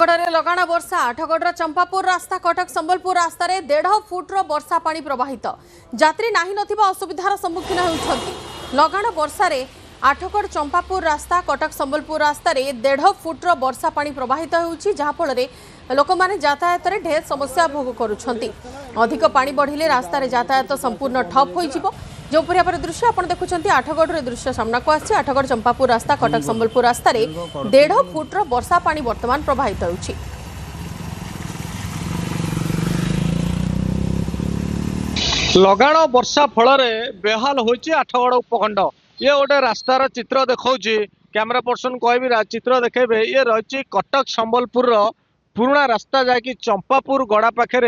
आठगड़े लगाण वर्षा आठगढ़ चंपापुर रास्ता कटक संबलपुर रास्त 1.5 फुट्र वर्षा पानी प्रवाहित यात्री नाही नथिबा असुविधार सम्मुखीन होउछंती। लगाण वर्षा आठगढ़ चंपापुर रास्ता कटक संबलपुर रास्त 1.5 फुट्र वर्षा पानी प्रवाहित होउछि जहाँफल लोक मैंने यातायात रे ढेर समस्या भोग करुछंती। अधिक पानी बढ़िले रास्ता यातायात संपूर्ण ठप होइजिबो। जो भाव दृश्य आप देखुं आठगढ़ दृश्य सामना को आसी आठगढ़ चंपापुर रास्ता कटक संबलपुर रास्त 1.5 फुट्र वर्षा पानी वर्तमान प्रवाहित होउछि। लगाण वर्षा फल बेहाल होइछि आठगढ़ उपखंड। ये गोटे रास्तार चित्र देखौछि कैमरा पर्सन कहबी चित्र देखेबे। ये रही कटक संबलपुर पुराना रास्ता जाकि चंपापुर गड़ा पाखे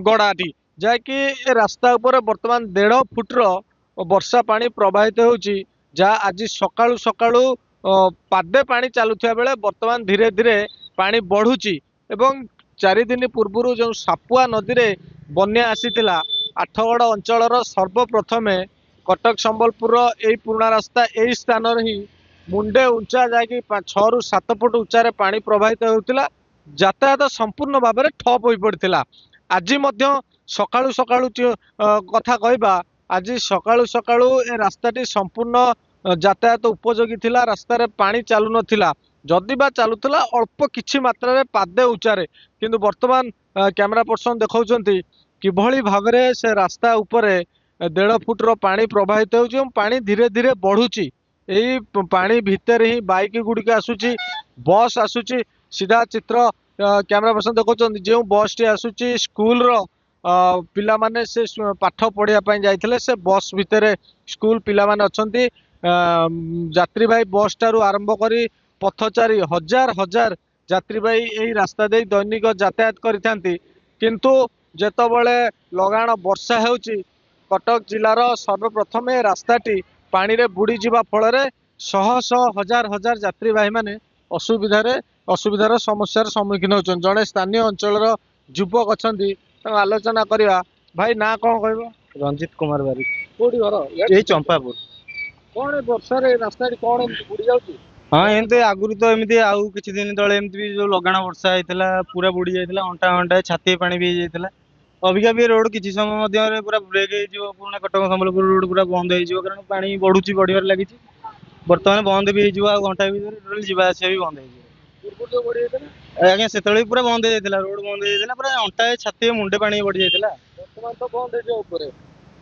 गड़ाटी जाकि रास्ता उपर वर्तमान 1.5 फुट्र वर्षा पानी प्रवाहित होउछि। जा आज सकाळु सकाळु पादे पानी चलुथिया बेले वर्तमान धीरे धीरे पानी बढ़ुछि एवं 4 दिन पूर्व जो सापुआ नदी रे बन्या आसीतिला आठगढ़ अंचलर सर्वप्रथमे कटक संबलपुर यही पुराना रास्ता यही स्थान ही मुंडे उंचा जाकि 6 ରୁ 7 फुट उच्चारे पानी प्रवाहित होउतिला। यातायात संपूर्ण भाव में ठप हो पड़ता। आज सकाळु सकाळु कथा कहबा आज सकाळु सकाळु ए रास्ताटी संपूर्ण यातायात उपयोगी थिला। रास्तार पानी चालू नथिला, जदि बा चालुला अल्प किछि मात्रा रे पादे उच्चारे किंतु वर्तमान कैमरा पर्सन देखौछंती किभली भाव से रास्ता उपरे 1.5 फुट्र पानी प्रवाहित होउछि। पानी धीरे धीरे बढ़ुछि। यही पानी भितर ही बाइक गुड़िक आसुची, बस आसुची। सीधा चित्र कैमरा पर्सन देखौछंती जो बस टी आसुची स्कूल रो पिला माने से पाठ पढ़िया पई जाइथिले से बस भितर स्कूल पिला माने अछंती। यात्री भाई बस टारू आरंभ करी पथचारी हजार हजार यात्री भाई यही रास्ता दे दैनिक यातायात करिथांती। किंतु जेतबळे लगाण वर्षा हेउची कटक जिलार सर्वप्रथम रास्ताटी पानी रे बुड़ी जिबा फल शह शह हजार हजार यात्री भाई माने असुविधार समस्यार सम्मुखीन होचन। जड़े स्थानीय अंचल युवक अच्छी आलोचना करवा। भाई ना कौन कह? रंजित कुमार बारिक। कोठी घर? यही चंपापुर। कौन वर्षा रे रास्ता कौन बुड़ी जाउची? हाँ एमती आगुरी तो एमती आउ किछि दिन तले एमती जो लगाण वर्षा होइतिला पूरा बुड़ी जाइतिला। अंटा अंटा छाती पानी भी जाइतिला। अबिका भी रोड किछि समय मध्य रे पूरा ब्रेक हे जो पुराना कटक संबलपुर रोड पूरा बंद हे जो कारण पानी बढ़ुची बढ़ियार लागिछि। वर्तमान बंद भी हो घंटा भीतर जीवा आसिया भी बंद हो आज्ञा से पूरा बंद हो जाता। रोड बंद हो जाता पूरा अंटा छाती मुंडे पानी बढ़ी जाता। तो बंद हो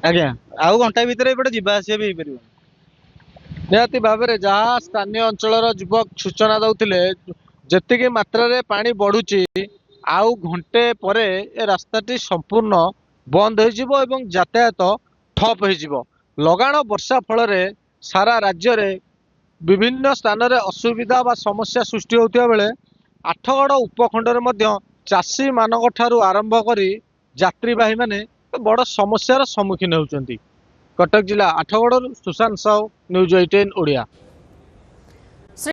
आज्ञा आउ घंटा भीतर एपटे जीवा आसिया भी हो निहाती भाव में जहाँ स्थानीय अंचल युवक सूचना दौले जी मात्रा रे पानी बढ़ुची आउ घंटे पर ए रास्ताटी संपूर्ण बंद हो यातायात ठप हो। लगाण वर्षा फल सारा राज्य रे विभिन्न स्थान रे असुविधा बा समस्या सृष्टि होता बेले आठगढ़ उपखंड चाषी मानक ठारू आरंभ करी यात्रीवाही माने बड़ समस्यार सम्मुखीन होउछंती। कटक जिला आठगढ़ सुशांत साहू, न्यूज 18 ओडिया।